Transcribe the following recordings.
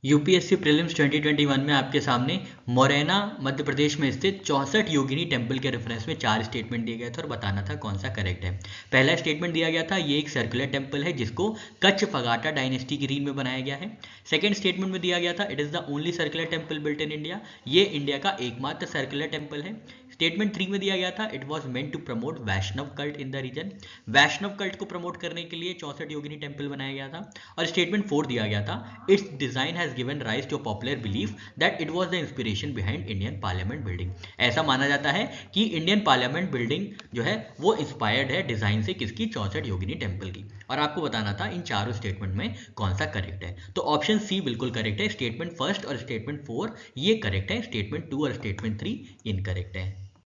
UPSC prelims 2021 में आपके सामने मोरेना मध्य प्रदेश में स्थित 64 योगिनी टेम्पल के रेफरेंस में 4 स्टेटमेंट दिए गए थे और बताना था कौन सा करेक्ट है। पहला स्टेटमेंट दिया गया था ये एक सर्कुलर टेम्पल है जिसको कच्छ पगाटा डायनेस्टी की रीन में बनाया गया है। सेकेंड स्टेटमेंट में दिया गया था it is the only circular temple built in India, ये इंडिया का एकमात्र सर्कुलर टेम्पल है। स्टेटमेंट 3 में दिया गया था it was meant to promote Vaishnav cult in the region, Vaishnav cult को प्रमोट करने के लिए 64 योगिनी टेम्पल बनाया गया था। और स्टेटमेंट 4 दिया गया था it's design has given rise to popular belief that it was the inspiration behind Indian parliament building. ऐसा माना जाता है कि इंडियन पार्लियामेंट बिल्डिंग जो है वो इंस्पायर्ड है डिजाइन से किसकी, 64 योगिनी टेम्पल की। और आपको बताना था इन चारों स्टेटमेंट में कौन सा करेक्ट है। तो ऑप्शन सी बिल्कुल करेक्ट है, स्टेटमेंट फर्स्ट और स्टेटमेंट 4 ये करेक्ट है, स्टेटमेंट 2 और स्टेटमेंट 3 इनकरेक्ट है।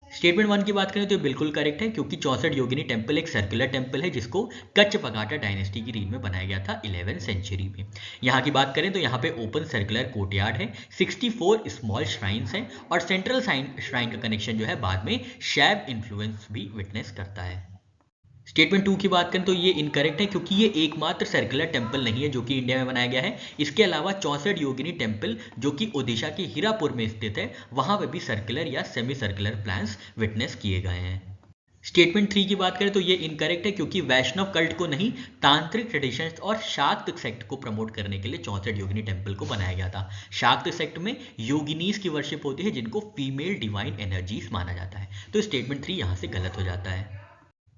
स्टेटमेंट 1 की बात करें तो बिल्कुल करेक्ट है क्योंकि 64 योगिनी टेम्पल एक सर्कुलर टेम्पल है जिसको कच्छ पगाटा डायनेस्टी की रीन में बनाया गया था 11वीं सेंचुरी में। यहाँ की बात करें तो यहाँ पे ओपन सर्कुलर कोर्टयार्ड है, 64 स्मॉल श्राइन्स हैं और सेंट्रल श्राइन का कनेक्शन जो है बाद में शैव इन्फ्लुएंस भी विटनेस करता है। स्टेटमेंट 2 की बात करें तो ये इनकरेक्ट है क्योंकि ये एकमात्र सर्कुलर टेम्पल नहीं है जो कि इंडिया में बनाया गया है। इसके अलावा 64 योगिनी टेम्पल जो कि ओडिशा के हीरापुर में स्थित है वहां पर भी सर्कुलर या सेमी सर्कुलर प्लान्स विटनेस किए गए हैं। स्टेटमेंट 3 की बात करें तो ये इनकरेक्ट है क्योंकि वैष्णव कल्ट को नहीं, तांत्रिक ट्रेडिशंस और शाक्त सेक्ट को प्रमोट करने के लिए 64 योगिनी टेम्पल को बनाया गया था। शाक्त सेक्ट में योगिनीज की वर्शिप होती है जिनको फीमेल डिवाइन एनर्जीज माना जाता है। तो स्टेटमेंट 3 यहाँ से गलत हो जाता है।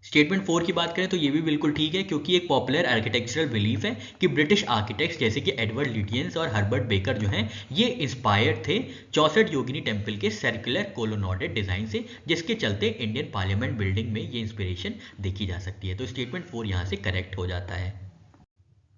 स्टेटमेंट 4 की बात करें तो ये भी बिल्कुल ठीक है क्योंकि एक पॉपुलर आर्किटेक्चरल बिलीफ है कि ब्रिटिश आर्किटेक्ट्स जैसे कि एडवर्ड ल्यूटियंस और हर्बर्ट बेकर जो हैं ये इंस्पायर्ड थे 64 योगिनी टेम्पल के सर्कुलर कोलोनॉडेड डिजाइन से, जिसके चलते इंडियन पार्लियामेंट बिल्डिंग में ये इंस्पिरेशन देखी जा सकती है। तो स्टेटमेंट 4 यहाँ से करेक्ट हो जाता है।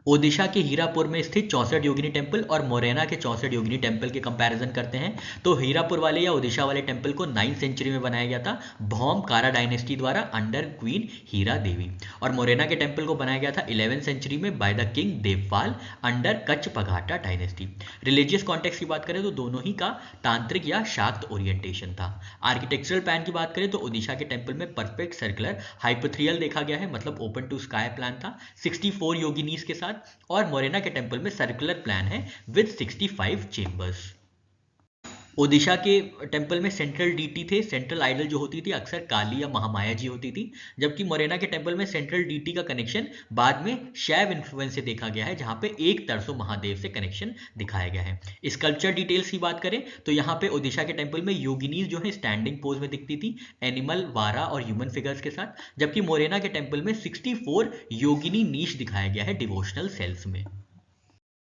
ओडिशा के हीरापुर में स्थित 64 योगिनी टेम्पल और मोरेना के 64 योगिनी टेम्पल के कंपैरिजन करते हैं तो हीरापुर वाले या ओडिशा वाले टेम्पल को 9वीं सेंचुरी में बनाया गया था भौम कारा डायनेस्टी द्वारा अंडर क्वीन हीरा देवी, और मोरेना के टेम्पल को बनाया गया था 11वीं सेंचुरी में by the king Devpal under Kachchhapaghata dynasty. Religious context की बात करें तो दोनों ही का तांत्रिक या शाक्त ओरिएंटेशन था। आर्किटेक्चरल प्लान की बात करें तो ओडिशा के टेम्पल में परफेक्ट सर्कुलर हाइपोथ्रियल देखा गया है, मतलब ओपन टू स्काई प्लान था 64 योगिनीज के साथ, और मोरेना के टेम्पल में सर्कुलर प्लान है विद 65 चेंबर्स। ओडिशा के टेम्पल में सेंट्रल डीटी थे, सेंट्रल आइडल जो होती थी अक्सर काली या महामाया जी होती थी, जबकि मोरेना के टेम्पल में सेंट्रल डीटी का कनेक्शन बाद में शैव इन्फ्लुएंस से देखा गया है जहां पे एक तरसो महादेव से कनेक्शन दिखाया गया है। स्कल्पचर डिटेल्स की बात करें तो यहाँ पे ओडिशा के टेम्पल में योगिनीज जो है स्टैंडिंग पोज में दिखती थी एनिमल, वारा और ह्यूमन फिगर्स के साथ, जबकि मोरेना के टेम्पल में 64 योगिनी नीश दिखाया गया है डिवोशनल सेल्स में।